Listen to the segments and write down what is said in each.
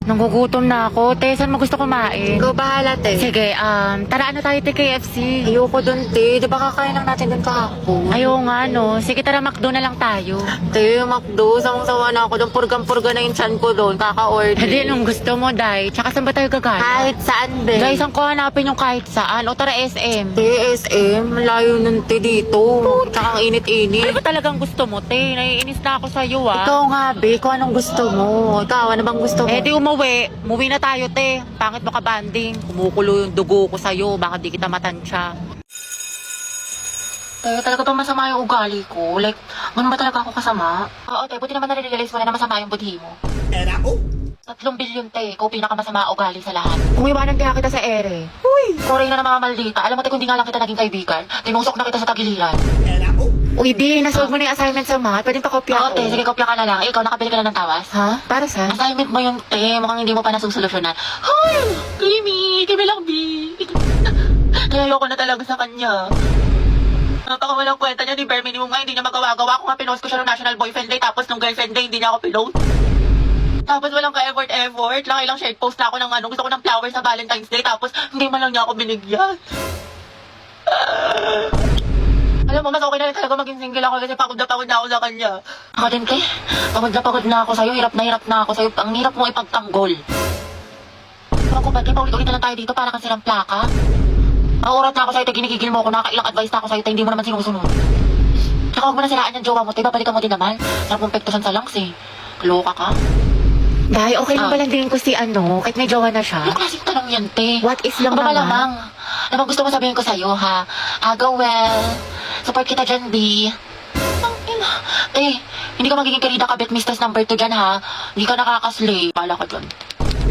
Nanggugutom na ako. Te, saan mo gusto kumain? Ikaw bahala, te. Sige, tara ano tayo, te, KFC? Ayoko dun, te. Di ba kakain lang natin dun kahapon? Ayaw nga, no. Sige, tara, McDo na lang tayo. Te, McDo. Sawang-sawa na ako dun. Purgang-purga na yung chan ko dun. Kaka-order. Hindi, anong gusto mo, Day? Tsaka saan ba tayo gagana? Kahit saan, be. Guys, ang ko hanapin yung kahit saan. O tara, SM. Te, SM. Malayo nun, te, dito. Tsaka ang Ano init-init. ba talagang gusto mo, te? Naiinis na ako sa'yo, ah. Ikaw nga, be. Kung anong gusto mo. Ikaw, ano bang gusto mo? Eh, di umuwi. Umuwi na tayo, te. Pangit mo ka banding. Kumukulo yung dugo ko sa'yo. Baka di kita matansya. Eh, talaga bang masama yung ugali ko? Like, ganun ba talaga ako kasama? Oo, te. Buti naman nare-realize mo na masama yung budhi mo. 3 bilyon, te. Ikaw pinakamasama ugali sa lahat. Kung iwanan kaya kita sa ere. Uy! Sorry na mga maldita. Alam mo, te, kung di nga lang kita naging kaibigan, tinusok na kita sa tagiliran. Uy, di, nasolve mo na yung assignment sa math. Pwedeng pakopya Oo, ko. te. Sige, kopya ka na lang. Ikaw, nakabili ka na ng tawas? Ha? Para saan? Assignment mo yung te. Mukhang hindi mo pa nasusolusyonan. Hoy! Kimi! Kimi lang, B. Kaya ayoko na talaga sa kanya. Napakawalang kwenta niya ni Bare Minimum nga, hindi niya magawa-gawa. Ako nga pinost ko siya ng National Boyfriend Day, tapos nung Girlfriend Day, hindi niya ako pinost. Tapos walang ka-effort. Lang share post na ako ng gusto ko ng flowers sa Valentine's Day, tapos hindi man lang niya ako binigyan. Alam mo, mas okay na rin talaga maging single ako kasi pagod na ako sa kanya. Ako din, te. Pagod na ako sa'yo. Hirap na ako sa'yo. Ang hirap mong ipagtanggol. Ako ba, te? Paulit-ulit na lang tayo dito para kang silang plaka. Nauurat na ako sa'yo, te. Ginigigil mo ako. Nakakailang advice na ako sa'yo, te. Hindi mo naman sinusunod. Tsaka huwag mo na siraan yung jowa mo, te. Babalikan mo din naman. Sarap mong pektusan sa lungs, eh. Loka ka. Day, okay lang ba lang din ko si kahit may jowa na siya? Ano klaseng tanong yan, te? What is lang Ano ba naman? malamang? Ano bang gusto mo sabihin ko sa'yo, ha? Go well. Support kita dyan, B. Ang ina. Eh, hindi ka magiging karida kabit mistress number 2 dyan, ha? Hindi ka nakakaslay. Bala ka dyan.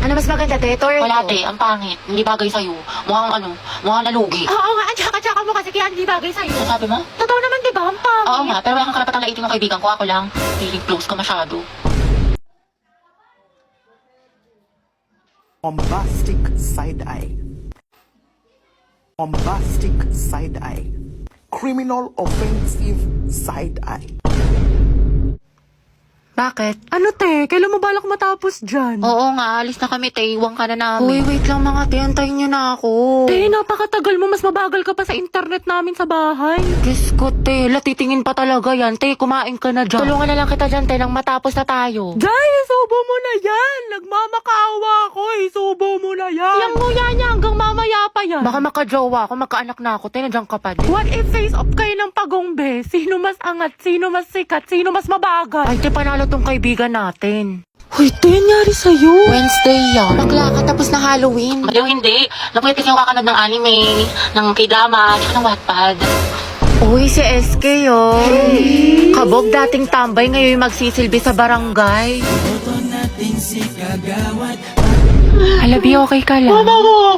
Ano mas maganda, te? Torre Wala, te. Ang pangit. Hindi bagay sa'yo. Mukhang nalugi. Oo nga, tsaka mo kasi kaya hindi bagay sa'yo. Ano sabi mo? Totoo naman, di ba? Ang pangit. Oo nga, pero wala kang karapatang laitin ng kaibigan ko. Ako lang. Feeling close ka masyado. Bombastic side eye. Bombastic side eye. Criminal offensive side eye. Bakit? Ano te? Kailan mo balak matapos dyan? Oo nga, alis na kami, te. Iwang ka na Uy, namin. wait lang mga te. Antayin niyo na ako. Te, napakatagal mo. Mas mabagal ka pa sa internet namin sa bahay. Diyos ko, te. Latitingin pa talaga yan. Te, kumain ka na dyan. Tulungan na lang kita dyan, te, nang matapos na tayo. Jai, isubo mo na yan. Nagmamakaawa ako. Isubo mo na yan. Yung nguya niya hanggang mamaya pa yan. Baka makajowa ako, magkaanak na ako. Te, nandiyan ka pa din. What if face off kayo ng pagongbe? Sino mas angat? Sino mas sikat? Sino mas mabagal? Ay, te, panalo tong kaibigan natin. Hoy, te, nangyari sa'yo? Wednesday yan. Bakla ka, tapos na Halloween. Maliw hindi. Napuyat kasi ako kakanood ng anime, ng K-drama, tsaka ng Wattpad. Uy, si SK, oh. Kabog dating tambay, ngayon magsisilbi sa barangay. Alabi, okay ka lang?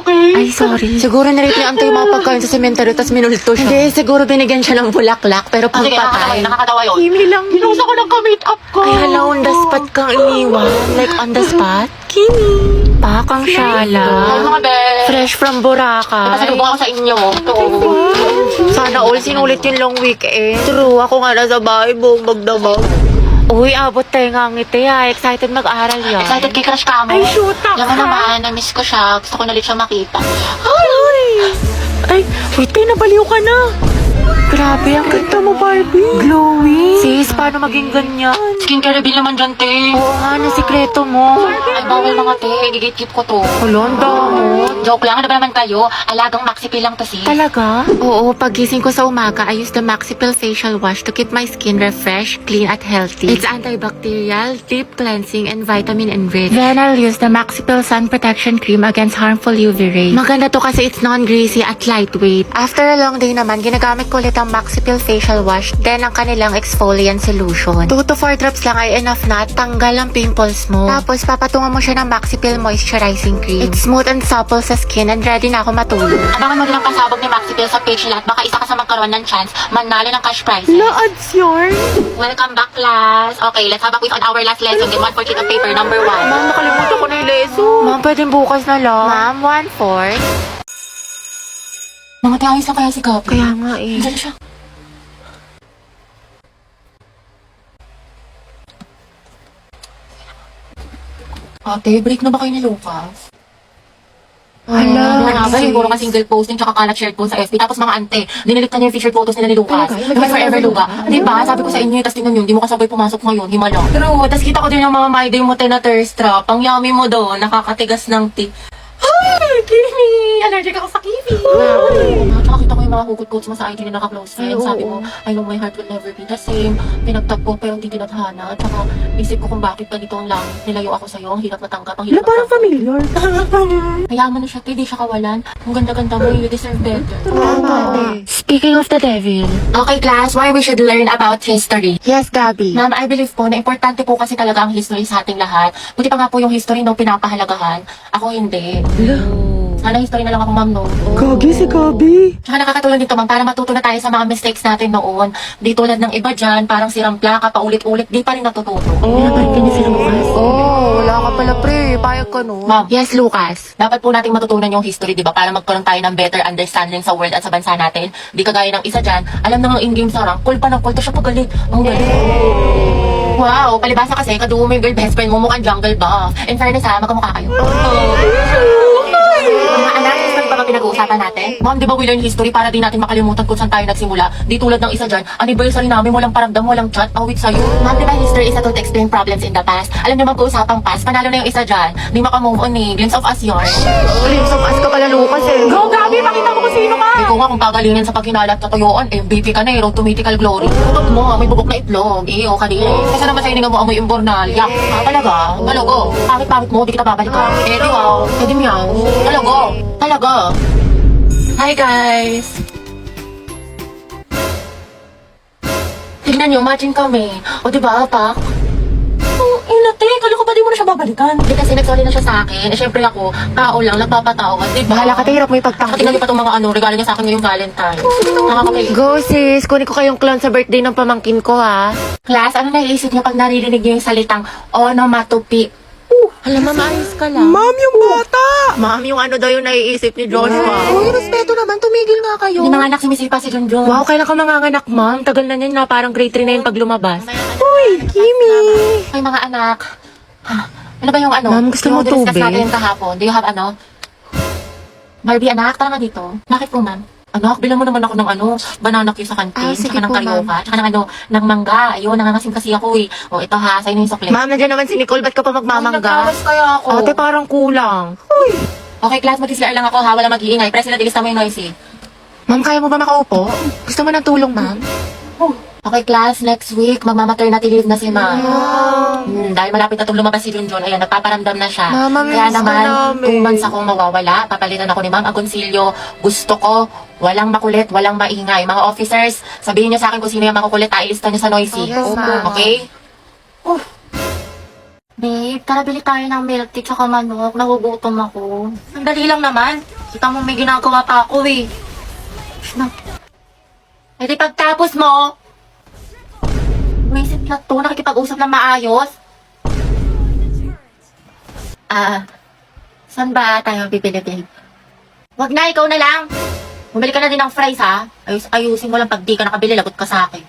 Okay. Ay, sorry. Siguro na-replyan yung mga pagkain sa sementeryo, tapos minulto siya. Hindi, siguro binigyan siya ng bulaklak, pero Sige, patay. nakakatawa yun. Kimi lang. Ginusa ko ng ka-meet up ko. Ay, hala, on the spot kang iniwan. Like, on the spot? Kimi. Pakang Ay, syala. mga be. Fresh from Boracay. Pasalubong ako sa inyo. Ito. Sana all sinulit yung long weekend. True, ako nga nasa bahay, buong magdamag. Uy, abot tayo nga ngiti ha. Excited mag-aral yan. Excited kay crush ka mo. Ay, shoot up, Alam mo ha? naman, na-miss ko siya. Gusto ko na ulit siya makita. Ay, wait, te, nabaliw ka na. Grabe, ang Ganda mo, Barbie. Glowing. Sis, paano maging ganyan? Skincare reveal naman dyan, te. Oo nga, na sikreto mo. Ay, bawal mga te. Gigate-keep ko to. Kulonda mo. Joke lang. Ano ba naman kayo? Alagang maxi lang to, sis. Talaga? Oo, pagising ko sa umaga, I use the Maxipil Facial Wash to keep my skin refreshed, clean, at healthy. It's antibacterial, deep cleansing, and vitamin enriched. Then I'll use the Maxipil Sun Protection Cream against harmful UV rays. Maganda to kasi it's non-greasy at lightweight. After a long day naman, ginagamit ko ulit ang Maxipil Facial Wash, then ang kanilang exfoliant solution. 2 to 4 drops lang ay enough na at tanggal ang pimples mo. Tapos papatungan mo siya ng Maxipil Moisturizing Cream. It's smooth and supple sa skin and ready na ako matulog. Abangan mo din ang pasabog ni Maxipil sa page nila at baka isa ka sa magkaroon ng chance manalo ng cash prizes. Na-ads yarn. Welcome back, class. Okay, let's have a quiz on our last lesson. Get 1 for sheet of paper, number 1. Ma'am, nakalimutan ko na yung lesson. Ma'am, pwedeng bukas na lang. Ma'am, 1/4. Mga tayos na kaya si Gabi. Kaya nga eh. Diyan siya. Ate, break na ba kayo ni Lucas? Hala, Nga ba, siguro ka single posting tsaka kalat shared po sa FB. Tapos mga ante, dinilit na niya yung featured photos nila ni Lucas. Yung forever Luga. Di ba? Sabi ko sa inyo, tapos tingnan nyo, hindi mo kasabay pumasok ngayon, himala. True, tapos kita ko din yung mga my day mo na thirst trap. Ang yummy mo doon, nakakatigas ng Ay, Kimi! Allergic ako sa Kimi! Tsaka kita ko yung mga hugot-hugots mo sa IG ni naka-close friend. Sabi mo, I know my heart will never be the same. Pinagtag ko pero hindi tinadhana. Tsaka isip ko kung bakit ganito ang langit. Nilayo ako sa'yo. Ang hirap matanggap. Ang hirap Parang matanggap. familiar. Mayaman na siya, di siya kawalan. Ang ganda-ganda mo, you deserve better. Speaking of the devil. Okay, class, why we should learn about history. Yes, Gabi. Ma'am, I believe po na importante po kasi talaga ang history sa ating lahat. Buti pa nga po yung history nung pinapahalagahan. Ako hindi. Sana history na lang ako, ma'am, no? Gagi si Gabi. Tsaka nakakatulong dito, ma'am, para matuto na tayo sa mga mistakes natin noon. Di tulad ng iba dyan, parang sirang plaka, paulit-ulit, di pa rin natututo. Pinapalit ka niya sila Lucas. Wala ka pala, pre. Payag ka, no? Ma'am, Yes, Lucas. dapat po nating matutunan yung history, di ba? Para magkaroon tayo ng better understanding sa world at sa bansa natin. Di kagaya ng isa dyan, alam na nga in-game sa rank, cool pa ng cool, to siya pagalit. Ang galing. Wow, palibasa kasi, kadugo mo yung girl best friend mo, mukhang jungle ba? In fairness ha, magkamukha kayo. Mga anak, history pa ba pinag-uusapan natin? Ma'am, di ba we learn history para di natin makalimutan kung saan tayo nagsimula? Di tulad ng isa dyan, anniversary namin, walang paramdam, walang chat, awit sa'yo. Ma'am, di ba history is a tool to explain problems in the past? Alam niyo mag-uusapang past, panalo na yung isa dyan. Di makamove on eh, glimpse of us yun. Glimpse of us ka pala, Lucas, eh. Go, Gabi! Pakita mo kung sino ka! Hindi ko nga kung pagalingin sa pagkinalat sa tuyuan, MVP ka na eh, road to mythical glory. Tutot mo, may bubok na itlog, iyo, kanina. Kasi naman sa hininga mo amoy imbornal, yak. Talaga, talago. Pangit-pangit mo, di kita babalikan. Eh di wow, eh di meow. Talago, talaga. Hi guys! Tignan nyo, matching kami. O diba, Pak? Inate, kala ko ba di mo na siya babalikan? Di kasi nagsorry na siya sa akin. Eh syempre ako, tao lang, nagpapatawad, diba? Bahala ka, hirap mo Tingnan ipagtanggi. niyo pa itong mga regalo niya sa akin ngayong Valentine. Nakakakay. Go, sis. Kunin ko kayong clown sa birthday ng pamangkin ko, ha? Class, ano naiisip niyo pag naririnig niyo yung salitang onomatopoeia? Alam, ma'am, ayos ka lang. Ma'am, yung bata! Ma'am, yung ano daw yung naiisip ni Joshua. Uy, respeto naman, tumigil nga kayo. Hindi nanganak sumisipa si Junjun. Wow, kailan ka manganganak, ma'am? Tagal na niyan na, parang grade 3 na yun pag lumabas. Uy, Kimi! Ay, mga anak. Ano ba yung ano? Ma'am, gusto mo yung diniscuss tubig? natin kahapon. Do you have ano? Barbie, anak, tara nga dito. Bakit po, ma'am? Anak, bilang mo naman ako ng ano, banana cue sa kantin, Sige tsaka ng po, karyoka, tsaka ng ano, ng mangga. Ayun, nangangasim kasi ako eh. O, ito ha, sa'yo na yung sukli. Ma'am, nandiyan naman si Nicole. Ba't ka pa magmamangga? Nagkawas kaya ako. Ate, parang kulang. Okay, class, mag-isla lang ako ha, wala mag-iingay. President, ilista mo yung noisy. Ma'am, kaya mo ba makaupo? Gusto mo ng tulong, ma'am? Okay, class, next week, magmamaternity leave na si ma'am. Dahil malapit na itong lumabas si Junjun, ayan, nagpaparamdam na siya. Mama, miss Kaya ka naman, namin. 2 months akong mawawala. Papalitan ako ni Ma'am Agoncillo. Gusto ko, walang makulit, walang maingay. Mga officers, sabihin niyo sa akin kung sino yung makukulit, ilista niyo sa noisy. Yes, ma'am. Okay? Babe, tara bili tayo ng milk tea tsaka manok. Nagugutom ako. Sandali lang naman. Kita mo may ginagawa pa ako eh. Eh di pagtapos mo, Wasted na to, nakikipag-usap na maayos. Saan ba tayo bibili, babe? Wag na, ikaw na lang. Bumili ka na din ng fries, ha? Ayusin mo lang pag di ka nakabili, lagot ka sa akin.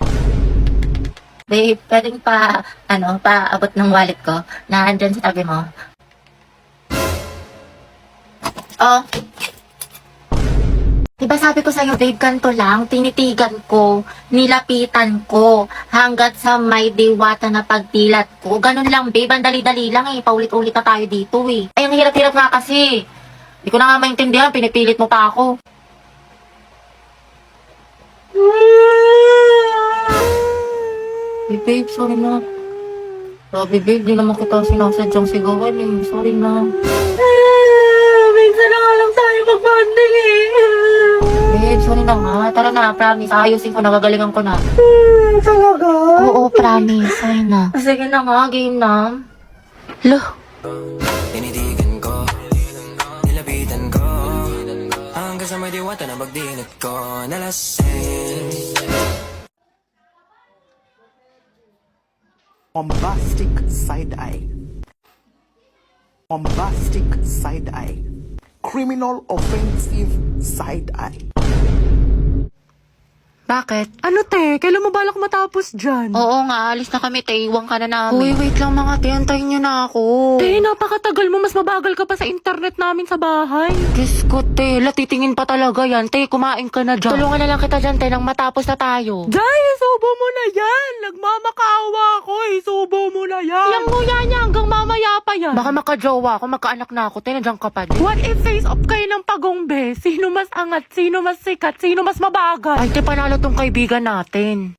Babe, pwedeng paabot ng wallet ko na andyan sa tabi mo. Oh. Diba sabi ko sa'yo, babe, ganito lang, tinitigan ko, nilapitan ko, hanggat sa may diwata na pagdilat ko. Ganun lang, babe, ang dali-dali lang eh, paulit-ulit na tayo dito eh. Ay, ang hirap-hirap nga kasi. Hindi ko na nga maintindihan, pinipilit mo pa ako. Babe, sorry na. Sabi, babe, di naman kita sinasadyang sigawan eh. Sorry na. Minsan na nga lang tayo mag-bonding eh. Babe, sorry na nga. Tara na, promise. Ayusin ko na, gagalingan ko na. Talaga? Oo, promise. Ay na. Sige na nga, game na. Loh. Tinitigan ko, nilapitan ko, hanggang sa may diwata na pagdilat ko, nalasing. Bombastic side eye. Bombastic side eye. Criminal offensive side eye. Bakit? Ano te, kailan mo balak matapos dyan? Oo nga, alis na kami, te. Iwan ka na Uy, namin. wait lang mga te. Antayin niyo na ako. Te, napakatagal mo. Mas mabagal ka pa sa internet namin sa bahay. Diyos ko, te. Latitingin pa talaga yan. Te, kumain ka na dyan. Tulungan na lang kita dyan, te, nang matapos na tayo. Jai, isubo mo na yan. Nagmamakaawa ako. Isubo mo na yan. Yang nguya niya hanggang mamaya pa yan. Baka makajowa ako, magkaanak na ako. Te, nandiyan ka pa din. What if face off kayo ng pagongbe? Sino mas angat? Sino mas sikat? Sino mas mabagal? Ay, te, panalo tong kaibigan natin.